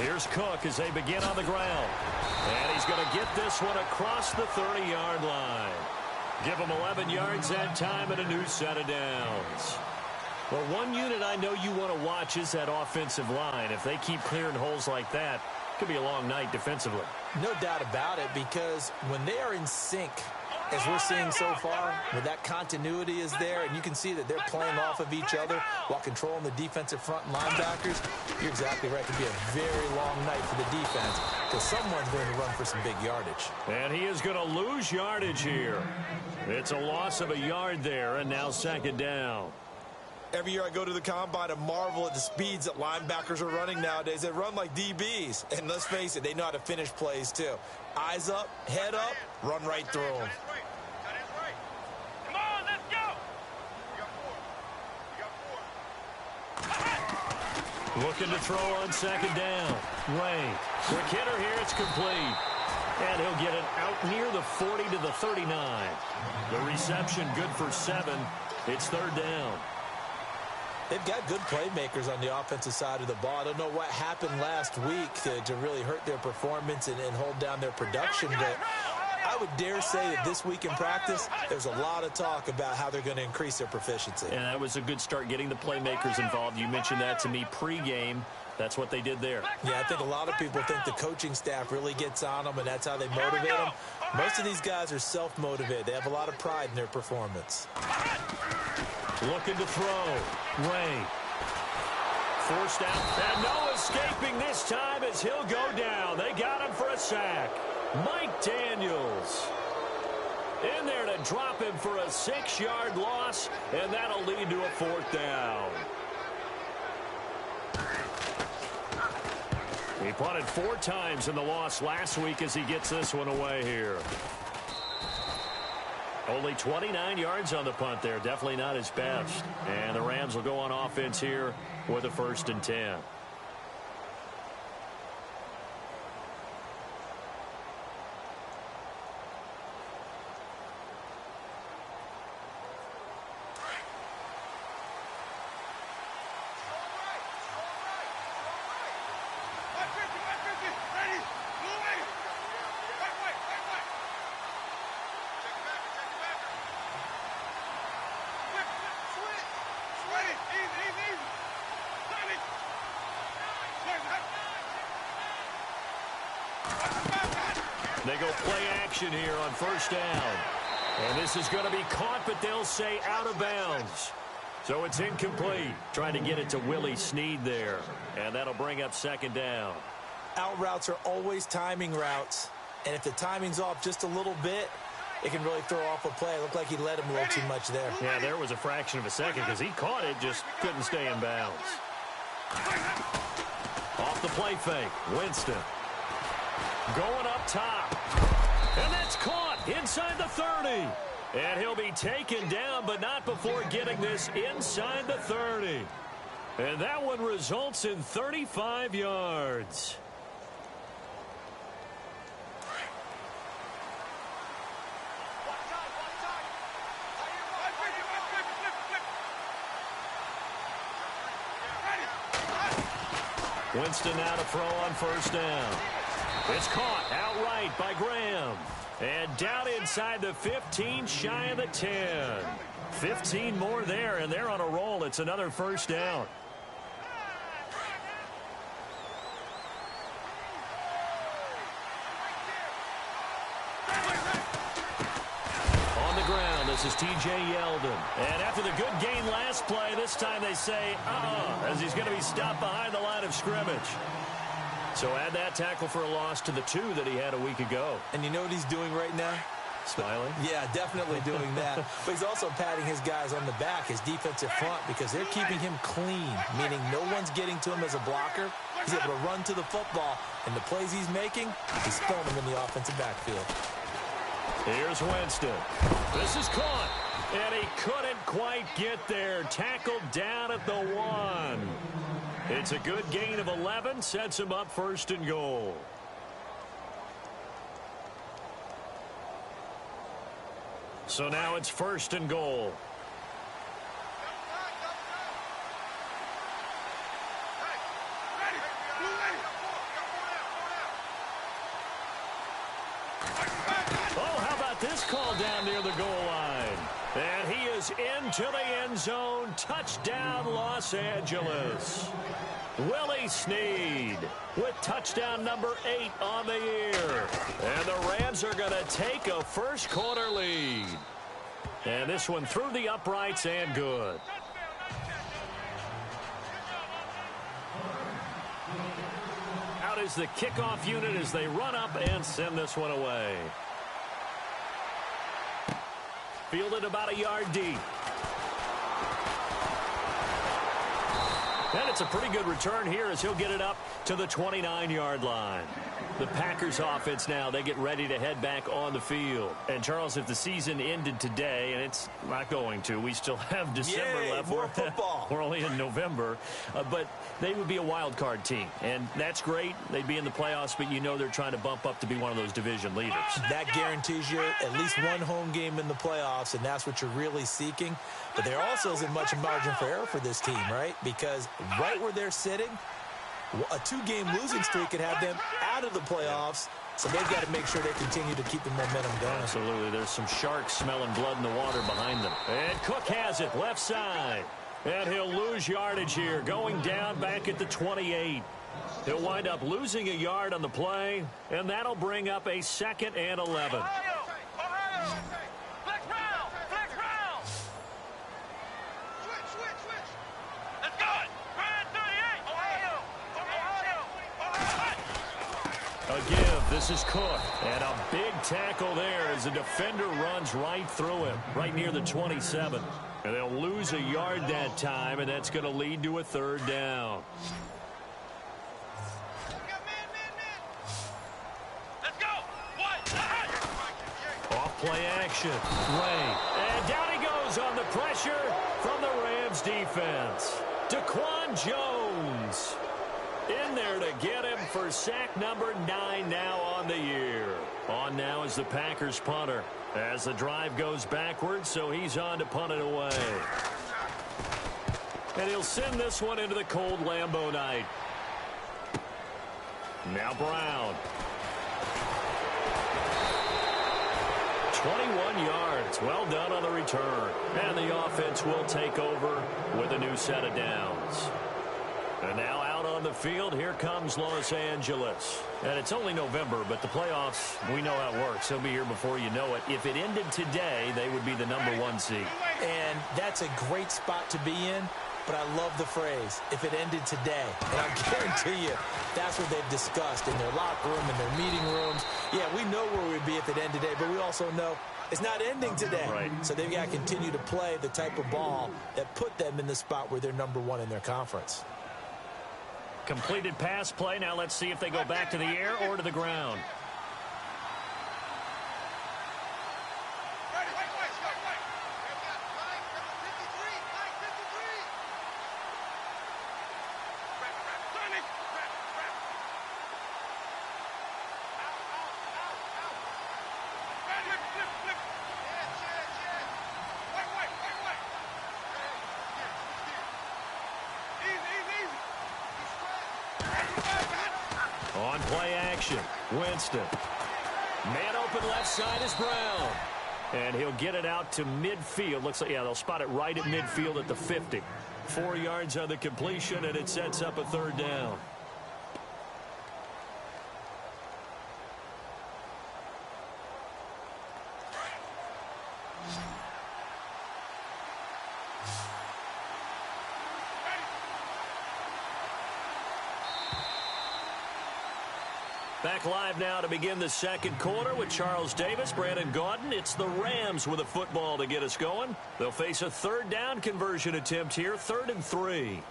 Here's Cook as they begin on the ground. And he's going to get this one across the 30-yard line. Give him 11 yards that time and a new set of downs. Well, one unit I know you want to watch is that offensive line. If they keep clearing holes like that, it could be a long night defensively. No doubt about it, because when they are in sync, as we're seeing so far, when that continuity is there, and you can see that they're playing off of each other while controlling the defensive front and linebackers, you're exactly right. It could be a very long night for the defense because someone's going to run for some big yardage. And he is going to lose yardage here. It's a loss of a yard there, and now second down. Every year I go to the combine and marvel at the speeds that linebackers are running nowadays. They run like DBs. And let's face it, they know how to finish plays too. Eyes up, head up, run right through them. Come on, let's go. Looking to throw on second down. Ray. Quick hitter here. It's complete. And he'll get it out near the 40 to the 39. The reception good for 7. It's third down. They've got good playmakers on the offensive side of the ball. I don't know what happened last week to really hurt their performance and hold down their production, but I would dare say that this week in practice, there's a lot of talk about how they're going to increase their proficiency. And that was a good start getting the playmakers involved. You mentioned that to me pregame. That's what they did there. Yeah, I think a lot of people think the coaching staff really gets on them, and that's how they motivate them. Most of these guys are self-motivated. They have a lot of pride in their performance. Looking to throw. Ray. Forced out. And no escaping this time as he'll go down. They got him for a sack. Mike Daniels in there to drop him for a 6-yard loss, and that'll lead to a fourth down. He punted 4 times in the loss last week as he gets this one away here. Only 29 yards on the punt there. Definitely not his best. And the Rams will go on offense here with a 1st and 10. They go play action here on 1st down. And this is going to be caught, but they'll say out of bounds. So it's incomplete. Trying to get it to Willie Snead there. And that'll bring up 2nd down. Out routes are always timing routes. And if the timing's off just a little bit, it can really throw off a play. It looked like he led him a little too much there. Yeah, there was a fraction of a second because he caught it, just couldn't stay in bounds. Off the play fake, Winston. Going up top. And that's caught inside the 30. And he'll be taken down, but not before getting this inside the 30. And that one results in 35 yards. Winston now to throw on 1st down. It's caught outright by Graham. And down inside the 15, shy of the 10. 15 more there, and they're on a roll. It's another 1st down. On the ground, this is T.J. Yeldon. And after the good gain last play, this time they say, as he's going to be stopped behind the line of scrimmage. So add that tackle for a loss to the 2 that he had a week ago. And you know what he's doing right now? Smiling? Yeah, definitely doing that. But he's also patting his guys on the back, his defensive front, because they're keeping him clean, meaning no one's getting to him as a blocker. He's able to run to the football, and the plays he's making, he's throwing them in the offensive backfield. Here's Winston. This is caught, and he couldn't quite get there. Tackled down at the 1. It's a good gain of 11, sets him up 1st and goal. So now it's 1st and goal. goes into the end zone. Touchdown, Los Angeles. Willie Snead with touchdown number 8 on the year. And the Rams are going to take a first quarter lead. And this one through the uprights and good. Out is the kickoff unit as they run up and send this one away. Fielded about a yard deep. And it's a pretty good return here as he'll get it up to the 29-yard line. The Packers offense now, they get ready to head back on the field. And, Charles, if the season ended today, and it's not going to, we still have December left. More football. We're only in November. But they would be a wild card team. And that's great. They'd be in the playoffs, but you know they're trying to bump up to be one of those division leaders. That guarantees you at least one home game in the playoffs, and that's what you're really seeking. But there also isn't much margin for error for this team, right? Because right where they're sitting, a 2-game losing streak could have them out of the playoffs, so they've got to make sure they continue to keep the momentum going. Absolutely. There's some sharks smelling blood in the water behind them. And Cook has it, left side. And he'll lose yardage here, going down back at the 28. He'll wind up losing a yard on the play, and that'll bring up a 2nd and 11. Again, this is Cook. And a big tackle there as the defender runs right through him, right near the 27. And they'll lose a yard that time, and that's going to lead to a 3rd down. Off play action. Ray. And down he goes on the pressure from the Rams defense. Daquan Jones in there to get him for sack number 9 now on the year. On now is the Packers punter as the drive goes backwards, so he's on to punt it away. And he'll send this one into the cold Lambeau night. Now Brown. 21 yards. Well done on the return. And the offense will take over with a new set of downs. And now out on the field, here comes Los Angeles. And it's only November, but the playoffs, we know how it works. They'll be here before you know it. If it ended today, they would be the number 1 seed. And that's a great spot to be in, but I love the phrase, if it ended today. And I guarantee you, that's what they've discussed in their locker room, in their meeting rooms. Yeah, we know where we'd be if it ended today, but we also know it's not ending today. Right. So they've got to continue to play the type of ball that put them in the spot where they're number 1 in their conference. Completed pass play. Now let's see if they go back to the air or to the ground. On play action, Winston. Man open left side is Brown. And he'll get it out to midfield. Looks like, yeah, they'll spot it right at midfield at the 50. 4 yards on the completion, and it sets up a 3rd down. Back live now to begin the 2nd quarter with Charles Davis, Brandon Gaudin. It's the Rams with a football to get us going. They'll face a 3rd down conversion attempt here, 3rd and 3.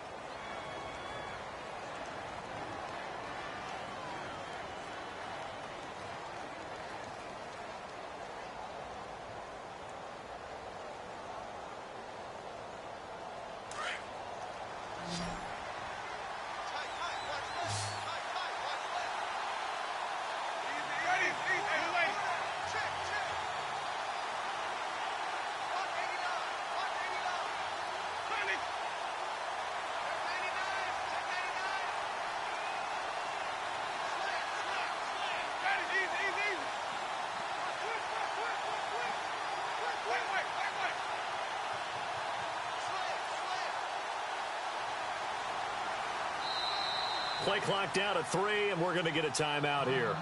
Play clock down to 3, and we're going to get a timeout here.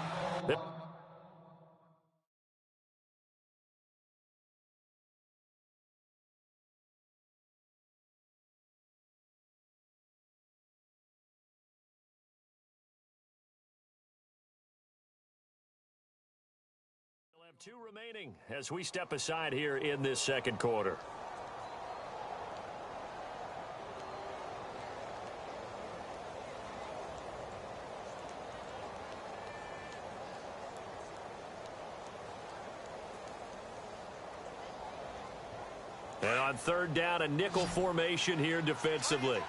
We'll have 2 remaining as we step aside here in this second quarter. And on third down, a nickel formation here defensively.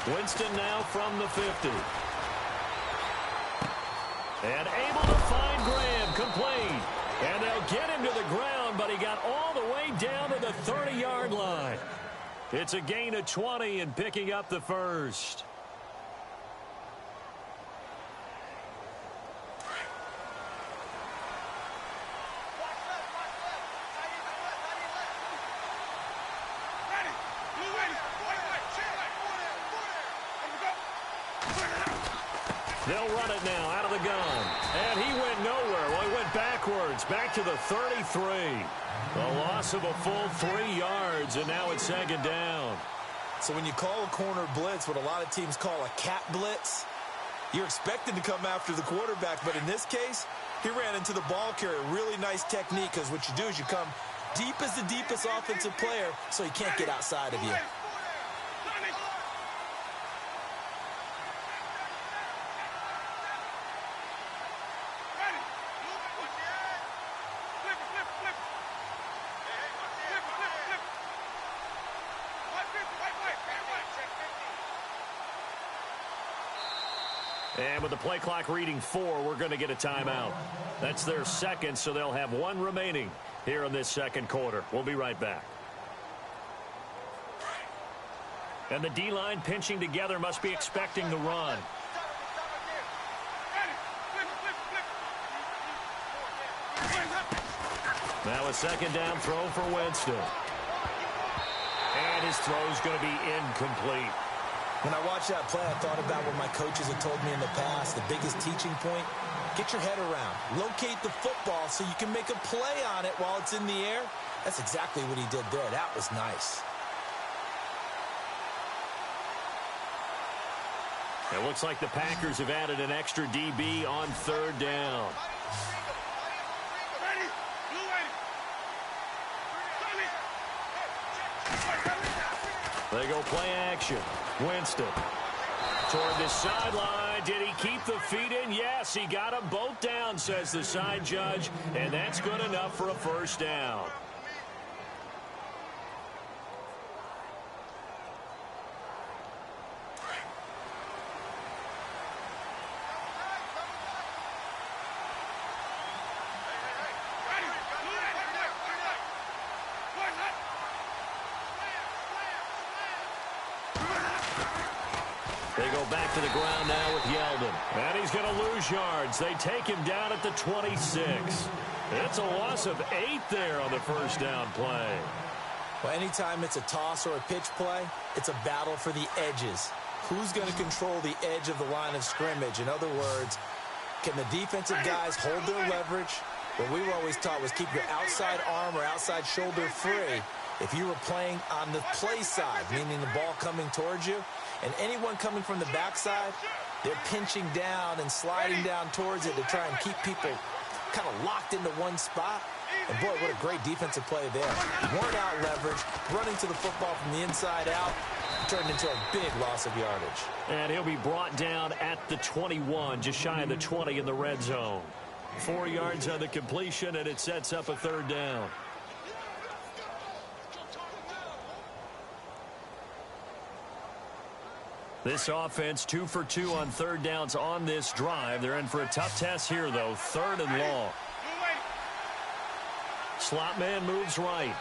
Winston now from the 50. And able to find Graham, complete. And they'll get him to the ground, but he got all the way down to the 30-yard line. It's a gain of 20 and picking up the first. They'll run it now out of the gun. And he went nowhere. Well, he went backwards, back to the 33. A loss of a full 3 yards, and now it's second down. So when you call a corner blitz, what a lot of teams call a cat blitz, you're expected to come after the quarterback. But in this case, he ran into the ball carrier. Really nice technique, because what you do is you come deep as the deepest offensive player so he can't get outside of you. And with the play clock reading 4, we're going to get a timeout. That's their second, so they'll have 1 remaining here in this second quarter. We'll be right back. And the D-line pinching together must be expecting the run. Now a second down throw for Winston. And his throw's going to be incomplete. When I watched that play, I thought about what my coaches had told me in the past. The biggest teaching point, get your head around. Locate the football so you can make a play on it while it's in the air. That's exactly what he did there. That was nice. It looks like the Packers have added an extra DB on third down. They go play action. Winston toward the sideline. Did he keep the feet in? Yes, he got them both down, says the side judge, and that's good enough for a first down. They go back to the ground now with Yeldon. And he's going to lose yards. They take him down at the 26. It's a loss of 8 there on the first down play. Well, anytime it's a toss or a pitch play, it's a battle for the edges. Who's going to control the edge of the line of scrimmage? In other words, can the defensive guys hold their leverage? What we were always taught was keep your outside arm or outside shoulder free if you were playing on the play side, meaning the ball coming towards you. And anyone coming from the backside, they're pinching down and sliding down towards it to try and keep people kind of locked into one spot. And, boy, what a great defensive play there. Worn out leverage, running to the football from the inside out, turned into a big loss of yardage. And he'll be brought down at the 21, just shy of the 20 in the red zone. 4 yards on the completion, and it sets up a third down. This offense 2 for 2 on third downs on this drive. They're in for a tough test here, though. 3rd and long. Slot man moves right.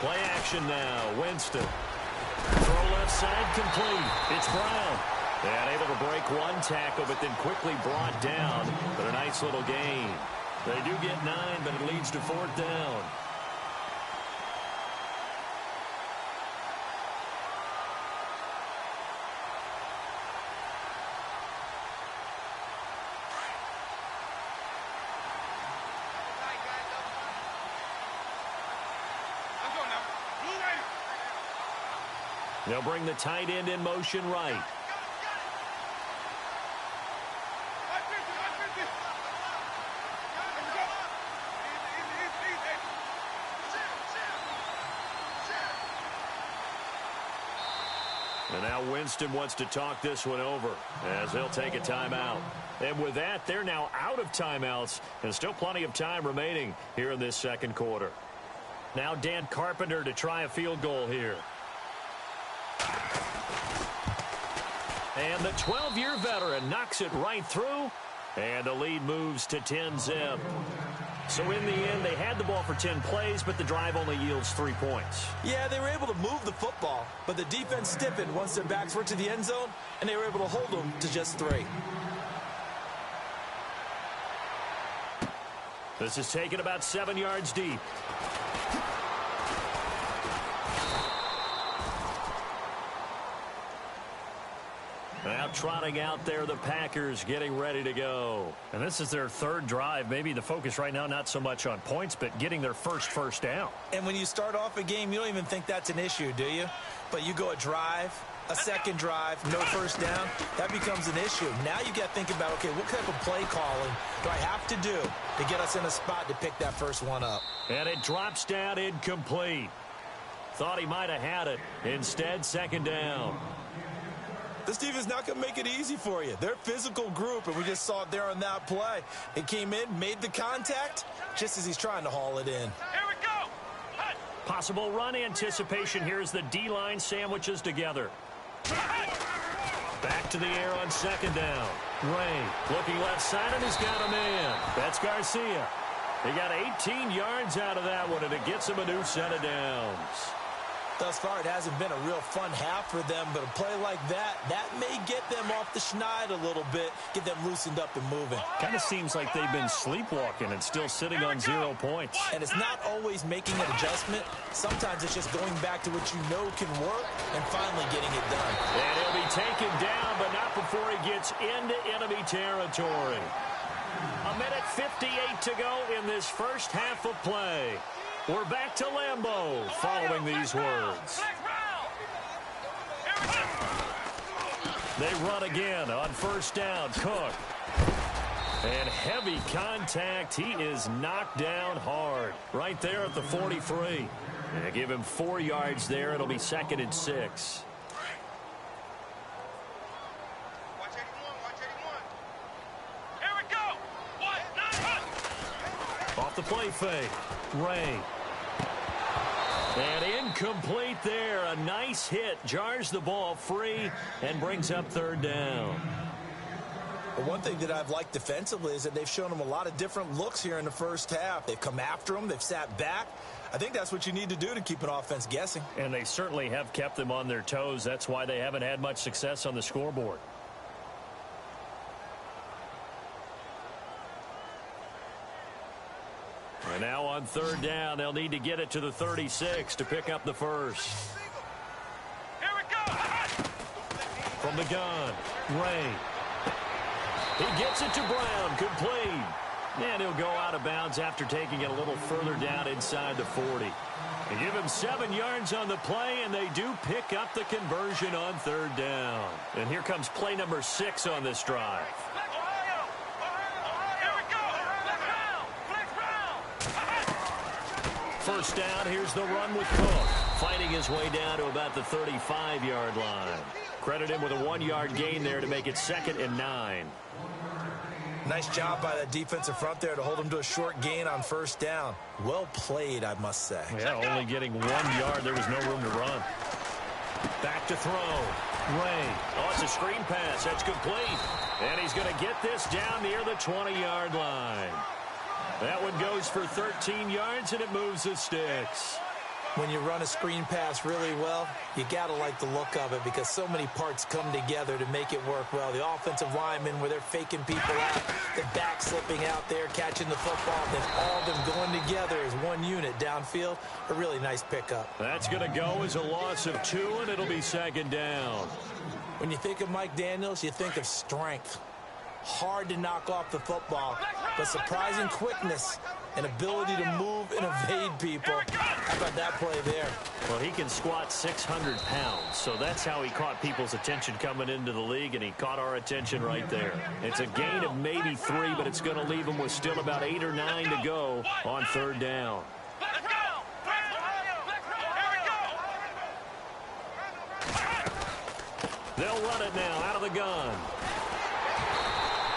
Play action now. Winston. Throw left side complete. It's Brown. And able to break one tackle, but then quickly brought down. But a nice little gain. They do get 9, but it leads to 4th down. They'll bring the tight end in motion right. And now Winston wants to talk this one over as he'll take a timeout. And with that, they're now out of timeouts and still plenty of time remaining here in this second quarter. Now Dan Carpenter to try a field goal here. And the 12-year veteran knocks it right through, and the lead moves to 10-zip. So in the end, they had the ball for 10 plays, but the drive only yields 3 points. Yeah, they were able to move the football, but the defense stiffened once their backs were to the end zone, and they were able to hold them to just 3. This is taken about 7 yards deep. Now trotting out there, the Packers getting ready to go. And this is their 3rd drive. Maybe the focus right now not so much on points, but getting their first down. And when you start off a game, you don't even think that's an issue, do you? But you go a drive, a second drive, no first down, that becomes an issue. Now you got to think about, okay, what type of play calling do I have to do to get us in a spot to pick that first one up? And it drops down incomplete. Thought he might have had it. Instead, 2nd down. This team is not going to make it easy for you. They're a physical group, and we just saw it there on that play. It came in, made the contact, just as he's trying to haul it in. Here we go. Possible run anticipation here as the D-line sandwiches together. Back to the air on 2nd down. Ray looking left side, and he's got a man. That's Garcia. He got 18 yards out of that one, and it gets him a new set of downs. Thus far, it hasn't been a real fun half for them, but a play like that may get them off the schneid a little bit, get them loosened up and moving. Kind of seems like they've been sleepwalking and still sitting on 0 points. And it's not always making an adjustment. Sometimes it's just going back to what you know can work and finally getting it done. And he'll be taken down, but not before he gets into enemy territory. 1:58 to go in this first half of play. We're back to Lambeau following these words. They run again on 1st down. Cook. And heavy contact. He is knocked down hard right there at the 43. And give him 4 yards there. It'll be 2nd and 6. Watch 81. Watch 81. Here we go. 1-9. Off the play fake. Ray. And incomplete there. A nice hit. Jars the ball free and brings up 3rd down. But one thing that I've liked defensively is that they've shown them a lot of different looks here in the first half. They've come after them. They've sat back. I think that's what you need to do to keep an offense guessing. And they certainly have kept them on their toes. That's why they haven't had much success on the scoreboard. And now on 3rd down, they'll need to get it to the 36 to pick up the first. Here we go. From the gun, Ray. He gets it to Brown, complete. And he'll go out of bounds after taking it a little further down inside the 40. They give him 7 yards on the play, and they do pick up the conversion on 3rd down. And here comes play number 6 on this drive. First down, here's the run with Cook. Fighting his way down to about the 35-yard line. Credit him with a 1-yard gain there to make it 2nd and 9. Nice job by the defensive front there to hold him to a short gain on 1st down. Well played, I must say. Yeah, only getting 1 yard. There was no room to run. Back to throw. Ray. Oh, it's a screen pass. That's complete. And he's going to get this down near the 20-yard line. That one goes for 13 yards, and it moves the sticks. When you run a screen pass really well, you got to like the look of it because so many parts come together to make it work well. The offensive linemen, where they're faking people out, the back slipping out there, catching the football, then all of them going together as one unit downfield. A really nice pickup. That's going to go as a loss of 2, and it'll be 2nd down. When you think of Mike Daniels, you think of strength. Hard to knock off the football, but surprising quickness and ability to move and evade people. How about that play there? Well, he can squat 600 pounds, so that's how he caught people's attention coming into the league, and he caught our attention right there. It's a gain of maybe 3, but it's going to leave him with still about 8 or 9 to go on 3rd down. They'll run it now out of the gun.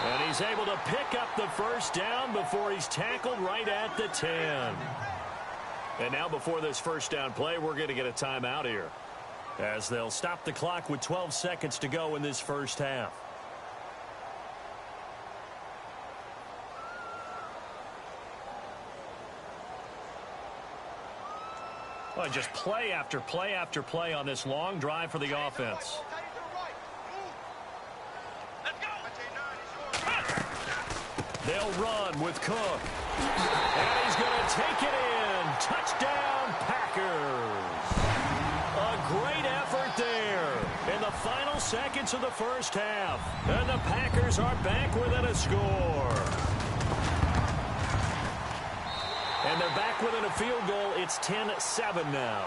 And he's able to pick up the 1st down before he's tackled right at the 10. And now before this 1st down play, we're going to get a timeout here, as they'll stop the clock with 12 seconds to go in this 1st half. Well, just play after play after play on this long drive for the offense. They'll run with Cook. And he's going to take it in. Touchdown, Packers. A great effort there in the final seconds of the 1st half. And the Packers are back within a score. And they're back within a field goal. It's 10-7 now.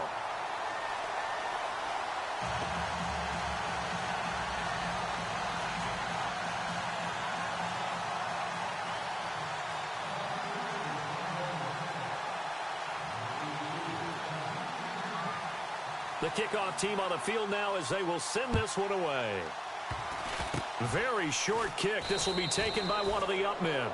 The kickoff team on the field now as they will send this one away. Very short kick. This will be taken by one of the up men.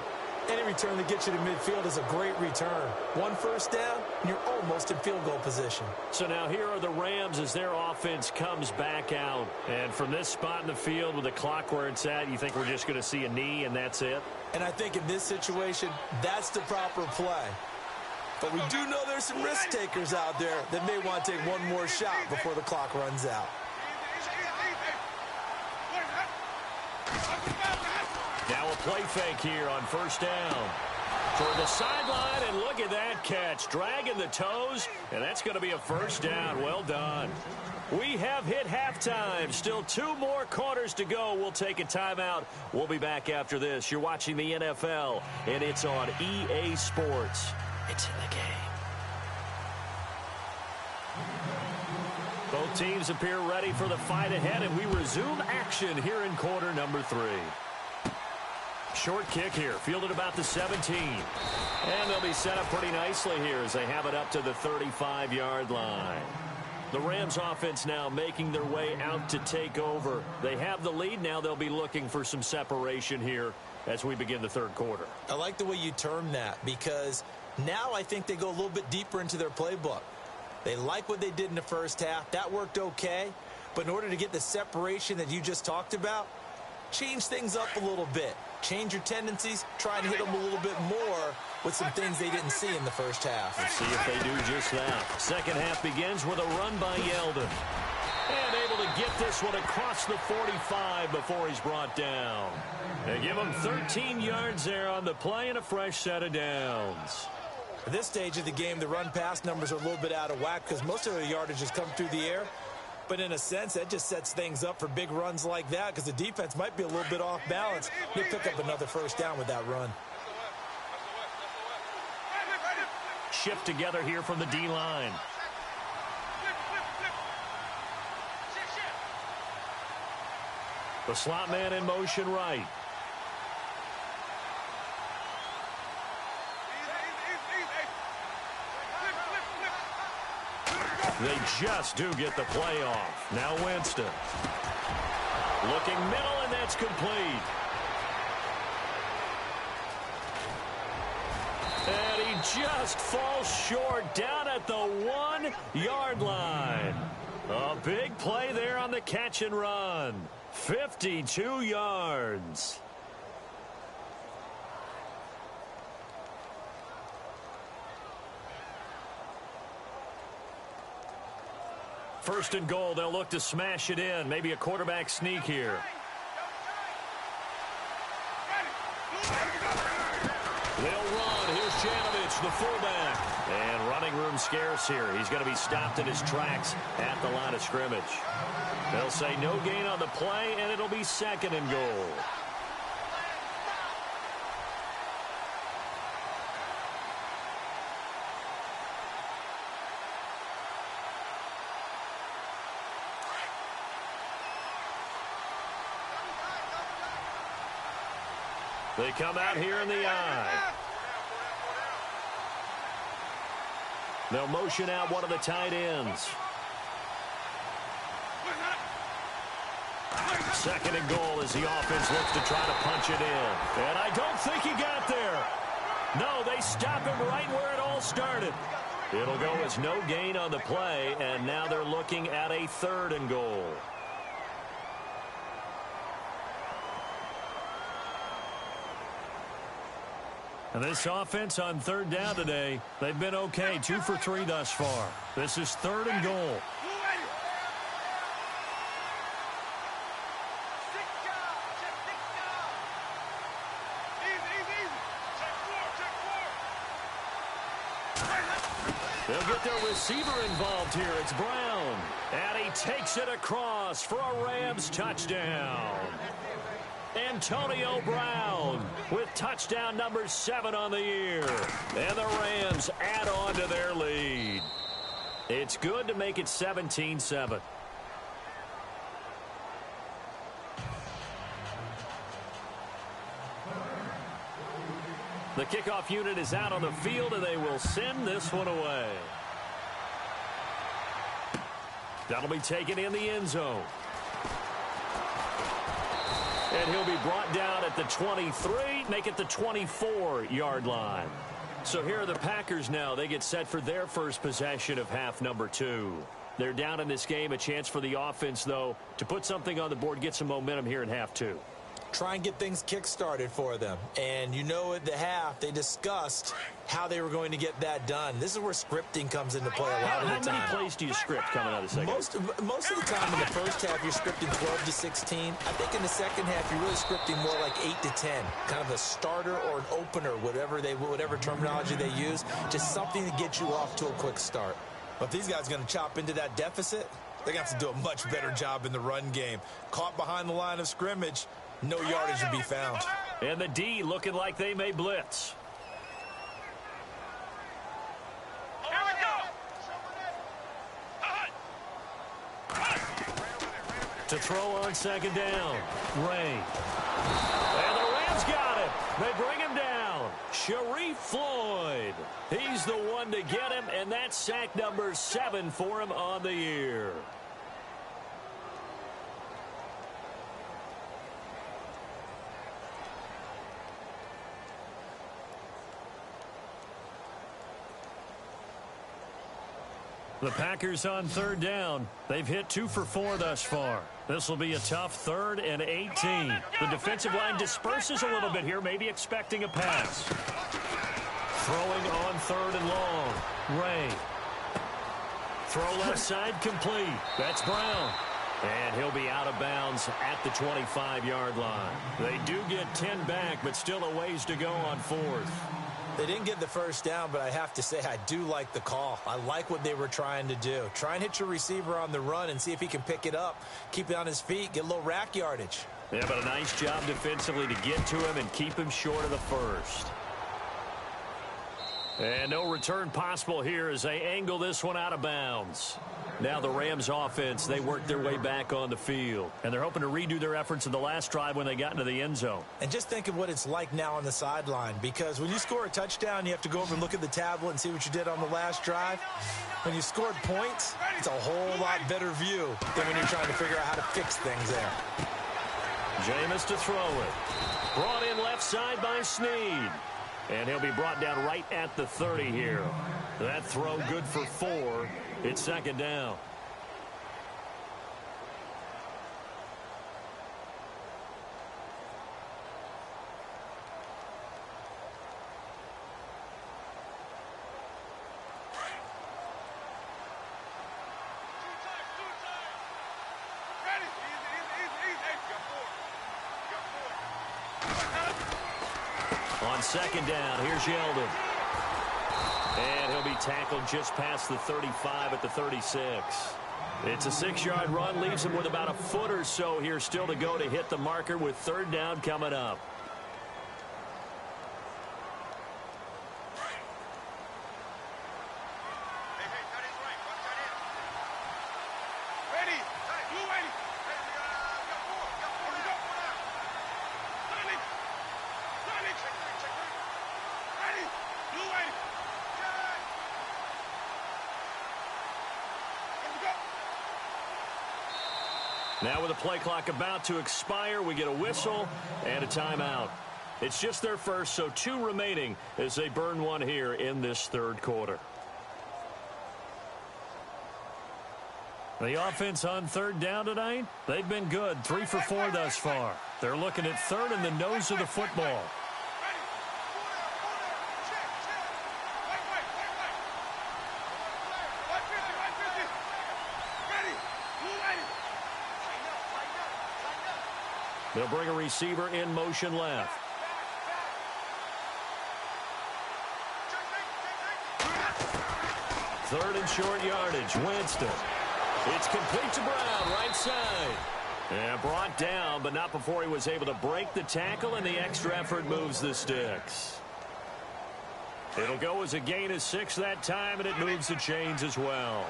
Any return that gets you to midfield is a great return. 1 1st down, and you're almost in field goal position. So now here are the Rams as their offense comes back out. And from this spot in the field with the clock where it's at, you think we're just going to see a knee and that's it? And I think in this situation, that's the proper play. But we do know there's some risk takers out there that may want to take one more shot before the clock runs out. Now a play fake here on 1st down. Toward the sideline, and look at that catch. Dragging the toes, and that's going to be a 1st down. Well done. We have hit halftime. Still 2 more quarters to go. We'll take a timeout. We'll be back after this. You're watching the NFL, and it's on EA Sports. It's in the game. Both teams appear ready for the fight ahead, and we resume action here in quarter number 3. Short kick here, fielded about the 17. And they'll be set up pretty nicely here as they have it up to the 35-yard line. The Rams offense now making their way out to take over. They have the lead. Now they'll be looking for some separation here as we begin the 3rd quarter. I like the way you term that because now I think they go a little bit deeper into their playbook. They like what they did in the 1st half. That worked okay. But in order to get the separation that you just talked about, change things up a little bit. Change your tendencies. Try and hit them a little bit more with some things they didn't see in the 1st half. Let's see if they do just that. 2nd half begins with a run by Yeldon. And able to get this one across the 45 before he's brought down. They give him 13 yards there on the play and a fresh set of downs. At this stage of the game, the run-pass numbers are a little bit out of whack because most of their yardage has come through the air. But in a sense, that just sets things up for big runs like that because the defense might be a little bit off balance. They pick up another 1st down with that run. Shift together here from the D-line. The slot man in motion right. They just do get the play off. Now Winston. Looking middle, and that's complete. And he just falls short down at the 1-yard line. A big play there on the catch and run. 52 yards. First and goal, they'll look to smash it in. Maybe a quarterback sneak here. They'll run. Here's Janovich, the fullback. And running room scarce here. He's going to be stopped in his tracks at the line of scrimmage. They'll say no gain on the play, and it'll be second and goal. They come out here in the eye. They'll motion out one of the tight ends. Second and goal as the offense looks to try to punch it in. And I don't think he got there. No, they stop him right where it all started. It'll go as no gain on the play, and now they're looking at a third and goal. And this offense on third down today, they've been okay, 2 for 3 thus far. This is third and goal. They'll get their receiver involved here. It's Brown. And he takes it across for a Rams touchdown. Antonio Brown with touchdown number 7 on the year. And the Rams add on to their lead. It's good to make it 17-7. The kickoff unit is out on the field, and they will send this one away. That'll be taken in the end zone. And he'll be brought down at the 23, make it the 24-yard line. So here are the Packers now. They get set for their first possession of half number 2. They're down in this game. A chance for the offense, though, to put something on the board, get some momentum here in half 2. Try and get things kick-started for them. And you know at the half, they discussed how they were going to get that done. This is where scripting comes into play a lot of the time. How many plays do you script coming out of the second? Most of the time in the first half, you're scripting 12 to 16. I think in the second half, you're really scripting more like 8 to 10. Kind of a starter or an opener, whatever terminology they use. Just something to get you off to a quick start. But if these guys are going to chop into that deficit, they're going to have to do a much better job in the run game. Caught behind the line of scrimmage, no yardage to be found. And the D looking like they may blitz. Here we go. To throw on second down, Ray. And the Rams got him. They bring him down. Sharif Floyd. He's the one to get him, and that's sack number 7 for him on the year. The Packers on third down. They've hit 2 for 4 thus far. This will be a tough 3rd and 18. The defensive line disperses a little bit here, maybe expecting a pass. Throwing on 3rd and long. Ray. Throw left side complete. That's Brown. And he'll be out of bounds at the 25-yard line. They do get 10 back, but still a ways to go on 4th. They didn't get the first down, but I have to say I do like the call. I like what they were trying to do. Try and hit your receiver on the run and see if he can pick it up, keep it on his feet, get a little rack yardage. Yeah, but a nice job defensively to get to him and keep him short of the first. And no return possible here as they angle this one out of bounds. Now the Rams offense, they work their way back on the field. And they're hoping to redo their efforts in the last drive when they got into the end zone. And just think of what it's like now on the sideline. Because when you score a touchdown, you have to go over and look at the tablet and see what you did on the last drive. When you scored points, it's a whole lot better view than when you're trying to figure out how to fix things there. Jameis to throw it. Brought in left side by Snead. And he'll be brought down right at the 30 here. That throw good for 4. It's second down. On second down, here's Yeldon. And he'll be tackled just past the 35 at the 36. It's a 6-yard run, leaves him with about a foot or so here still to go to hit the marker with third down coming up. Now with the play clock about to expire, we get a whistle and a timeout. It's just their first, so 2 remaining as they burn one here in this third quarter. The offense on third down tonight, they've been good. 3 for 4 thus far. They're looking at third in the nose of the football. They'll bring a receiver in motion left. Third and short yardage, Winston. It's complete to Brown, right side. And brought down, but not before he was able to break the tackle, and the extra effort moves the sticks. It'll go as a gain of 6 that time, and it moves the chains as well.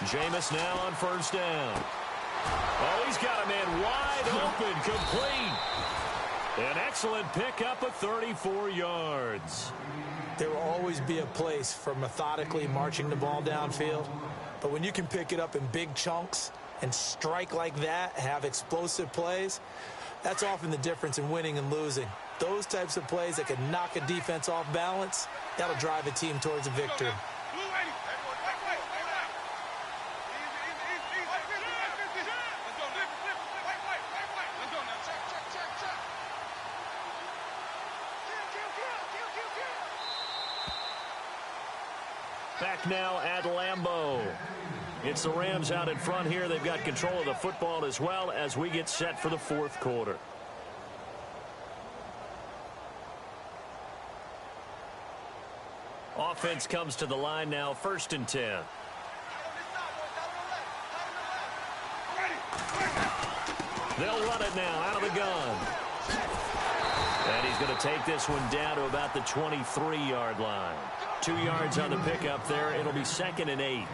Jameis now on first down. Oh, he's got a man wide open, complete. An excellent pickup of 34 yards. There will always be a place for methodically marching the ball downfield. But when you can pick it up in big chunks and strike like that, have explosive plays, that's often the difference in winning and losing. Those types of plays that can knock a defense off balance, that'll drive a team towards a victory. Back now at Lambeau. It's the Rams out in front here. They've got control of the football as well as we get set for the fourth quarter. Offense comes to the line now, 1st and 10. They'll run it now out of the gun. And he's going to take this one down to about the 23-yard line. 2 yards on the pickup there. It'll be 2nd and 8.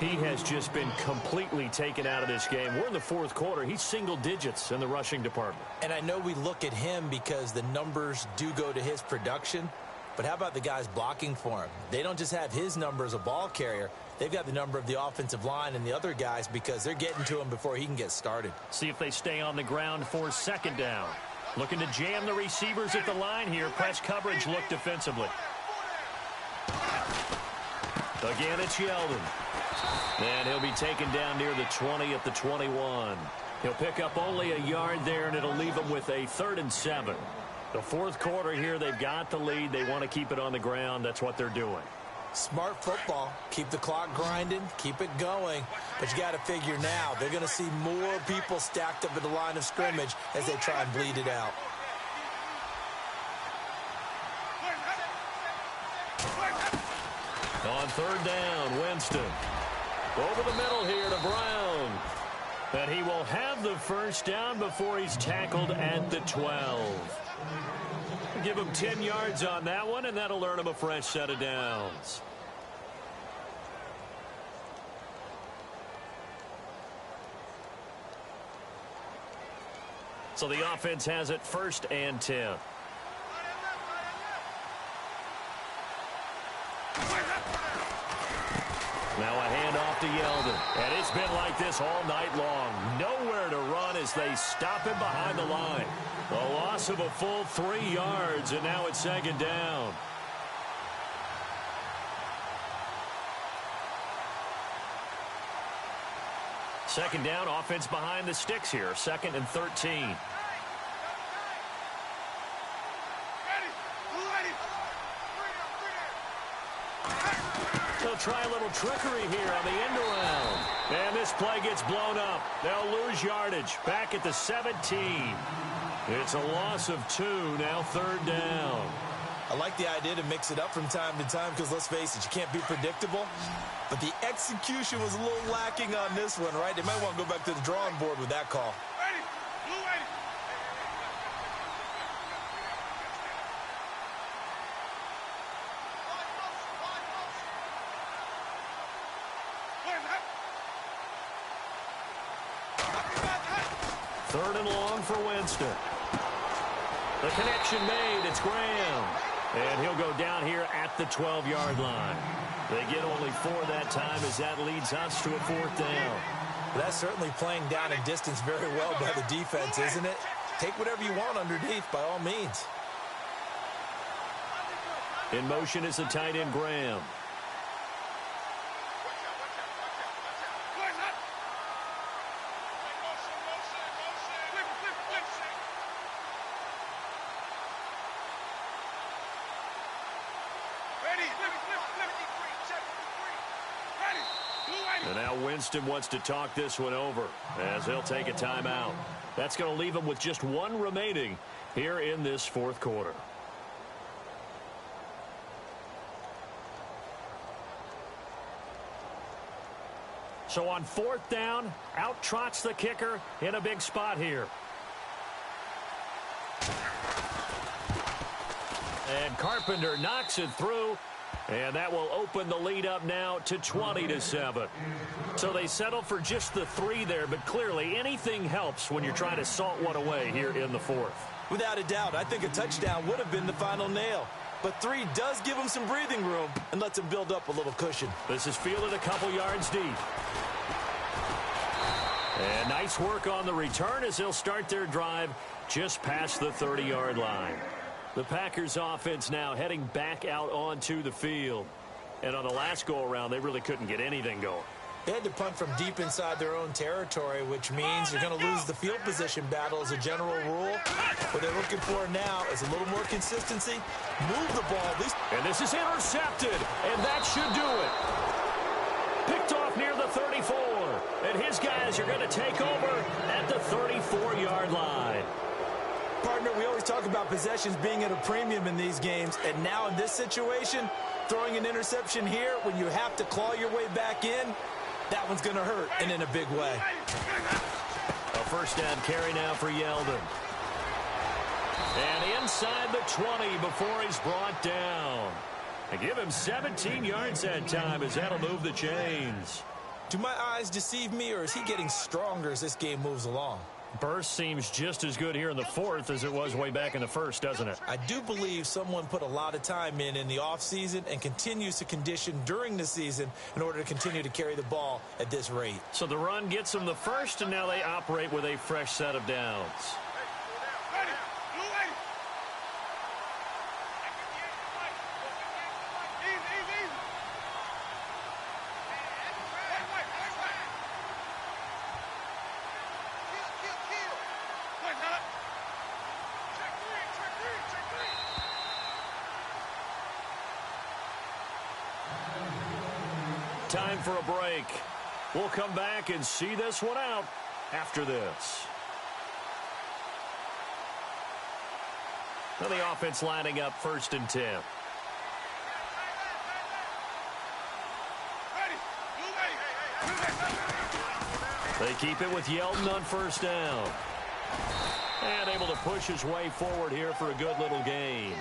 He has just been completely taken out of this game. We're in the fourth quarter. He's single digits in the rushing department. And I know we look at him because the numbers do go to his production. But how about the guys blocking for him? They don't just have his number as a ball carrier. They've got the number of the offensive line and the other guys because they're getting to him before he can get started. See if they stay on the ground for 2nd down. Looking to jam the receivers at the line here. Press coverage look defensively. Again, it's Yeldon. And he'll be taken down near the 20 at the 21. He'll pick up only a yard there, and it'll leave him with a 3rd and 7. The fourth quarter here, they've got the lead. They want to keep it on the ground. That's what they're doing. Smart football. Keep the clock grinding. Keep it going. But you got to figure now, they're going to see more people stacked up at the line of scrimmage as they try and bleed it out. On 3rd down, Winston. Over the middle here to Brown. And he will have the first down before he's tackled at the 12. Give him 10 yards on that one, and that'll earn him a fresh set of downs. So the offense has it 1st and 10. Now a handoff to Yeldon. And it's been like this all night long. Nowhere to run as they stop him behind the line. A loss of a full 3 yards, and now it's 2nd down. Second down, offense behind the sticks here. 2nd and 13. They'll try a little trickery here on the end around. And this play gets blown up. They'll lose yardage back at the 17. It's a loss of 2, now third down. I like the idea to mix it up from time to time because, let's face it, you can't be predictable. But the execution was a little lacking on this one, right? They might want to go back to the drawing board with that call. Ready. Blue ready. Third and long for Winston. The connection made. It's Graham. And he'll go down here at the 12-yard line. They get only 4 that time as that leads us to a fourth down. That's certainly playing down and distance very well by the defense, isn't it? Take whatever you want underneath, by all means. In motion is the tight end, Graham. And now Winston wants to talk this one over as he'll take a timeout. That's going to leave him with just 1 remaining here in this fourth quarter. So on fourth down, out trots the kicker in a big spot here. And Carpenter knocks it through. And that will open the lead up now to 20-7. So they settle for just the 3 there, but clearly anything helps when you're trying to salt one away here in the fourth. Without a doubt, I think a touchdown would have been the final nail. But 3 does give them some breathing room and lets them build up a little cushion. This is fielded a couple yards deep. And nice work on the return as they'll start their drive just past the 30-yard line. The Packers offense now heading back out onto the field. And on the last go-around, they really couldn't get anything going. They had to punt from deep inside their own territory, which means you're going to lose the field position battle as a general rule. What they're looking for now is a little more consistency. Move the ball at least. And this is intercepted, and that should do it. Picked off near the 34. And his guys are going to take over at the 34-yard line. Partner, we always talk about possessions being at a premium in these games, and now in this situation, throwing an interception here when you have to claw your way back in, that one's going to hurt, and in a big way. A first down carry now for Yeldon. And inside the 20 before he's brought down. And give him 17 yards that time as that'll move the chains. Do my eyes deceive me, or is he getting stronger as this game moves along? Burst seems just as good here in the fourth as it was way back in the first, doesn't it? I do believe someone put a lot of time in the offseason and continues to condition during the season in order to continue to carry the ball at this rate. So the run gets them the first, and now they operate with a fresh set of downs. Time for a break. We'll come back and see this one out after this. Now the offense lining up 1st and 10. They keep it with Yeldon on 1st down. And able to push his way forward here for a good little gain.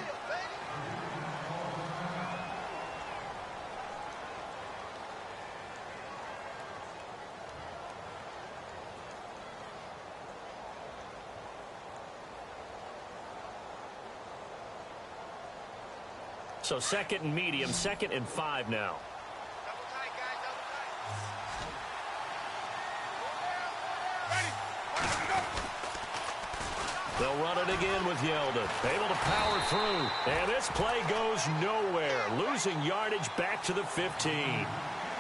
So 2nd and medium, 2nd and 5 now. They'll run it again with Yeldon. Able to power through. And this play goes nowhere. Losing yardage back to the 15.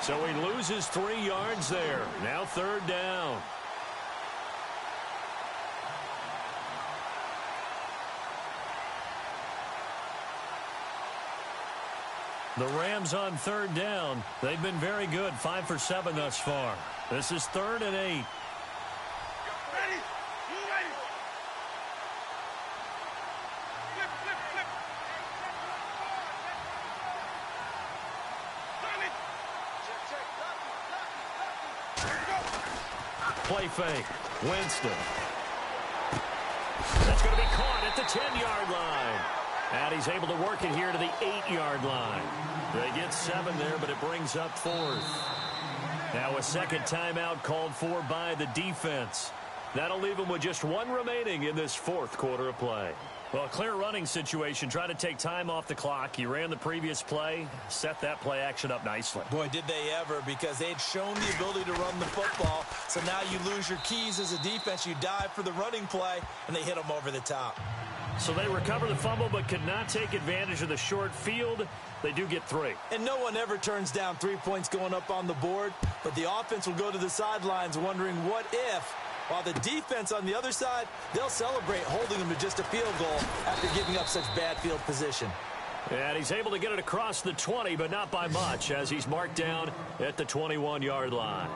So he loses 3 yards there. Now 3rd down. The Rams on third down. They've been very good, 5 for 7 thus far. This is 3rd and 8. Ready? You ready? Flip, flip, flip. Run it. Check. Play fake. Winston. That's going to be caught at the 10-yard line. And he's able to work it here to the 8-yard line. They get 7 there, but it brings up 4th. Now a second timeout called for by the defense. That'll leave them with just 1 remaining in this 4th quarter of play. Well, clear running situation. Try to take time off the clock. You ran the previous play, set that play action up nicely. Boy, did they ever, because they'd shown the ability to run the football. So now you lose your keys as a defense. You dive for the running play, and they hit them over the top. So they recover the fumble but could not take advantage of the short field. They do get 3. And no one ever turns down 3 points going up on the board, but the offense will go to the sidelines wondering what if, while the defense on the other side, they'll celebrate holding them to just a field goal after giving up such bad field position. And he's able to get it across the 20, but not by much, as he's marked down at the 21-yard line.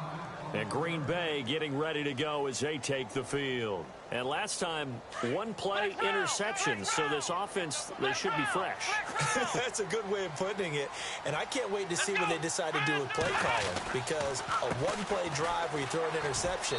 And Green Bay getting ready to go as they take the field. And last time, 1 play interception, so this offense, they should be fresh. That's a good way of putting it. And I can't wait to see what they decide to do with play calling, because a 1-play drive where you throw an interception,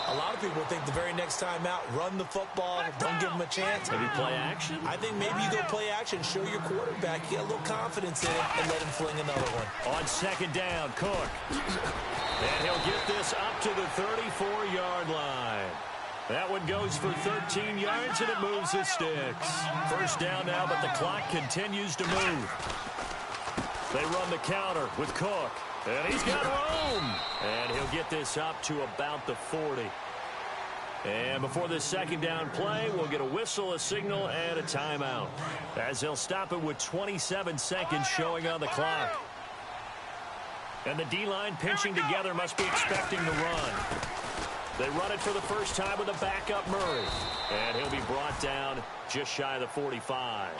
a lot of people think the very next time out, run the football, don't give them a chance. Maybe play action? I think maybe you go play action, show your quarterback, you get a little confidence in him, and let him fling another one. On second down, Cook. And he'll get this up to the 34-yard line. That one goes for 13 yards, and it moves the sticks. First down now, but the clock continues to move. They run the counter with Cook. And he's got room. And he'll get this up to about the 40. And before this second down play, we'll get a whistle, a signal, and a timeout, as they'll stop it with 27 seconds showing on the clock. And the D-line pinching together must be expecting the run. They run it for the first time with a backup Murray. And he'll be brought down just shy of the 45.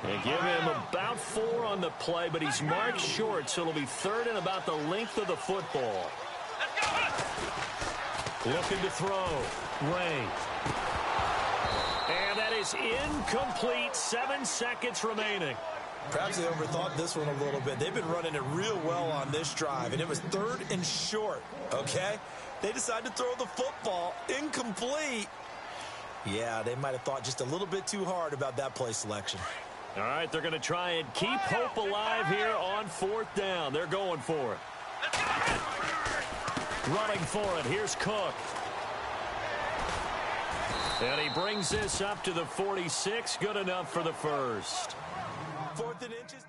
They give him about 4 on the play, but he's marked short, so it'll be 3rd and about the length of the football. Looking to throw. Ray. And that is incomplete. 7 seconds remaining. Perhaps they overthought this one a little bit. They've been running it real well on this drive, and it was 3rd and short, okay? They decided to throw the football incomplete. Yeah, they might have thought just a little bit too hard about that play selection. All right, they're going to try and keep hope alive here on 4th down. They're going for it. Running for it. Here's Cook. And he brings this up to the 46. Good enough for the first. 4th and inches.